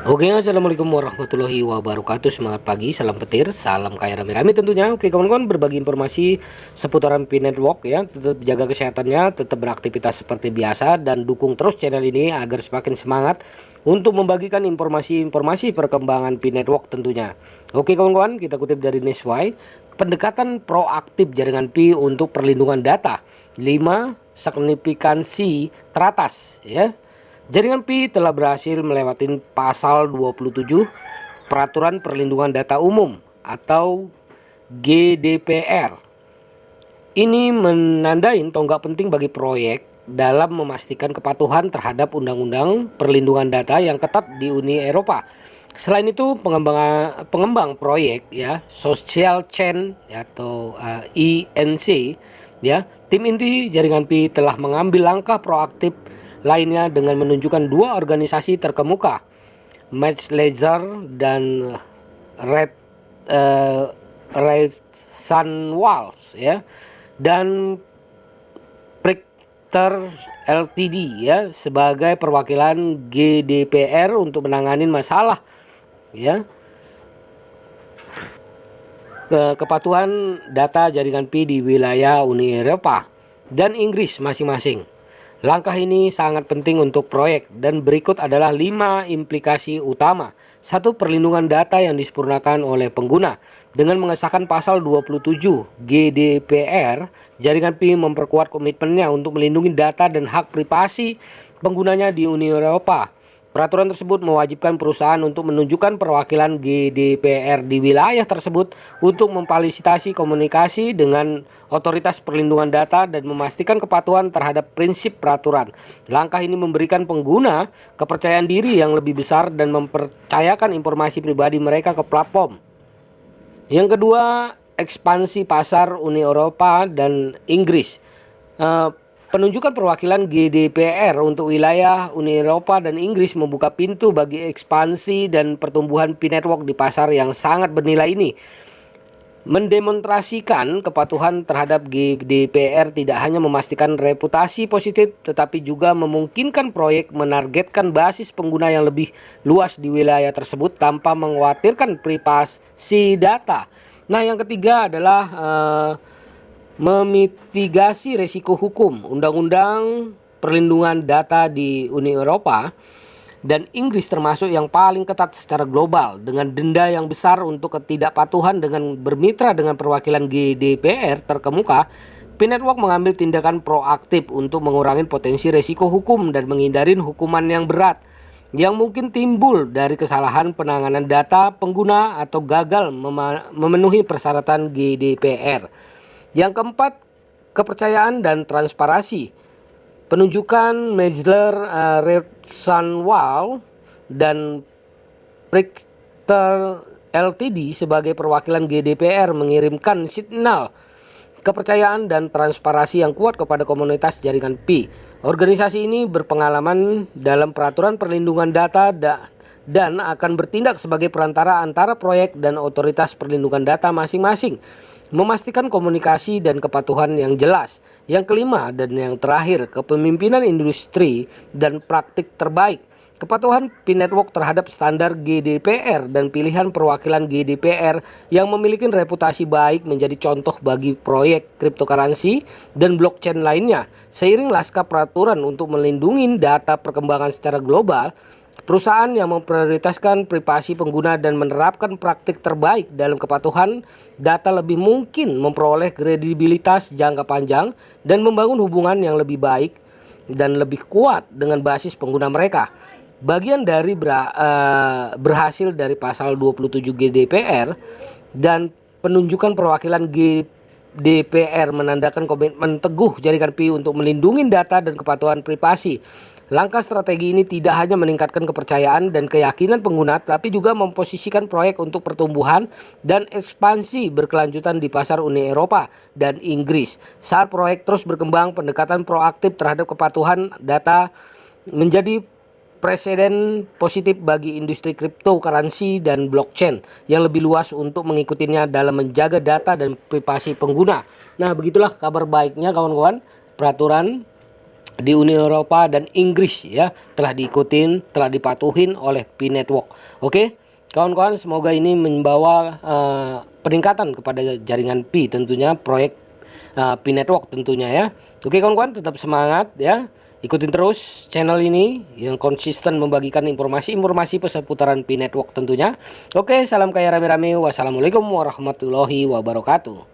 Oke, assalamualaikum warahmatullahi wabarakatuh. Semangat pagi, salam petir, salam kaya rame-rame tentunya. Oke kawan-kawan, berbagi informasi seputaran Pi Network ya. Tetap jaga kesehatannya, tetap beraktivitas seperti biasa, dan dukung terus channel ini agar semakin semangat untuk membagikan informasi-informasi perkembangan Pi Network tentunya. Oke kawan-kawan, kita kutip dari Nesway, pendekatan proaktif jaringan Pi untuk perlindungan data 5 signifikansi teratas ya. Jaringan Pi telah berhasil melewati pasal 27 Peraturan Perlindungan Data Umum atau GDPR. Ini menandai tonggak penting bagi proyek dalam memastikan kepatuhan terhadap Undang-Undang Perlindungan Data yang ketat di Uni Eropa. Selain itu, pengembang proyek ya, Social Chain atau INC ya, tim inti jaringan Pi telah mengambil langkah proaktif lainnya dengan menunjukkan dua organisasi terkemuka, Matchlezer dan Red Sunwalls ya, dan Prichter Ltd ya, sebagai perwakilan GDPR untuk menangani masalah ya kepatuhan data jaringan Pi di wilayah Uni Eropa dan Inggris masing-masing. Langkah ini sangat penting untuk proyek dan berikut adalah 5 implikasi utama. 1. Perlindungan data yang disempurnakan oleh pengguna. Dengan mengesahkan pasal 27 GDPR, jaringan Pi memperkuat komitmennya untuk melindungi data dan hak privasi penggunanya di Uni Eropa. Peraturan tersebut mewajibkan perusahaan untuk menunjukkan perwakilan GDPR di wilayah tersebut untuk memfasilitasi komunikasi dengan otoritas perlindungan data dan memastikan kepatuhan terhadap prinsip peraturan. Langkah ini memberikan pengguna kepercayaan diri yang lebih besar dan mempercayakan informasi pribadi mereka ke platform. Yang kedua, ekspansi pasar Uni Eropa dan Inggris. Penunjukan perwakilan GDPR untuk wilayah Uni Eropa dan Inggris membuka pintu bagi ekspansi dan pertumbuhan Pi Network di pasar yang sangat bernilai ini. Mendemonstrasikan kepatuhan terhadap GDPR tidak hanya memastikan reputasi positif, tetapi juga memungkinkan proyek menargetkan basis pengguna yang lebih luas di wilayah tersebut tanpa mengkhawatirkan privasi data. Nah, yang ketiga adalah memitigasi risiko hukum. Undang-undang perlindungan data di Uni Eropa dan Inggris termasuk yang paling ketat secara global, dengan denda yang besar untuk ketidakpatuhan. Dengan bermitra dengan perwakilan GDPR terkemuka, Pi Network mengambil tindakan proaktif untuk mengurangi potensi risiko hukum dan menghindari hukuman yang berat yang mungkin timbul dari kesalahan penanganan data pengguna atau gagal memenuhi persyaratan GDPR. Yang keempat, kepercayaan dan transparansi. Penunjukan Majler Red Sunwall dan Prichter Ltd sebagai perwakilan GDPR mengirimkan signal kepercayaan dan transparansi yang kuat kepada komunitas jaringan Pi. Organisasi ini berpengalaman dalam peraturan perlindungan data dan akan bertindak sebagai perantara antara proyek dan otoritas perlindungan data masing-masing, memastikan komunikasi dan kepatuhan yang jelas. Yang kelima dan yang terakhir, kepemimpinan industri dan praktik terbaik. Kepatuhan Pi Network terhadap standar GDPR dan pilihan perwakilan GDPR yang memiliki reputasi baik menjadi contoh bagi proyek cryptocurrency dan blockchain lainnya. Seiring laskar peraturan untuk melindungi data perkembangan secara global, perusahaan yang memprioritaskan privasi pengguna dan menerapkan praktik terbaik dalam kepatuhan data lebih mungkin memperoleh kredibilitas jangka panjang dan membangun hubungan yang lebih baik dan lebih kuat dengan basis pengguna mereka. Bagian dari berhasil dari pasal 27 GDPR dan penunjukan perwakilan GDPR menandakan komitmen teguh jaringan Pi untuk melindungi data dan kepatuhan privasi. Langkah strategi ini tidak hanya meningkatkan kepercayaan dan keyakinan pengguna, tapi juga memposisikan proyek untuk pertumbuhan dan ekspansi berkelanjutan di pasar Uni Eropa dan Inggris. Saat proyek terus berkembang, pendekatan proaktif terhadap kepatuhan data menjadi presiden positif bagi industri cryptocurrency dan blockchain yang lebih luas untuk mengikutinya dalam menjaga data dan privasi pengguna. Nah, begitulah kabar baiknya kawan-kawan. Peraturan di Uni Eropa dan Inggris ya, telah diikutin, telah dipatuhin oleh Pi Network. Oke, kawan-kawan, semoga ini membawa peningkatan kepada jaringan Pi, tentunya proyek Pi Network tentunya ya. Oke kawan-kawan, tetap semangat ya. Ikutin terus channel ini yang konsisten membagikan informasi-informasi seputaran Pi Network tentunya. Oke, salam kaya rame-rame. Wassalamualaikum warahmatullahi wabarakatuh.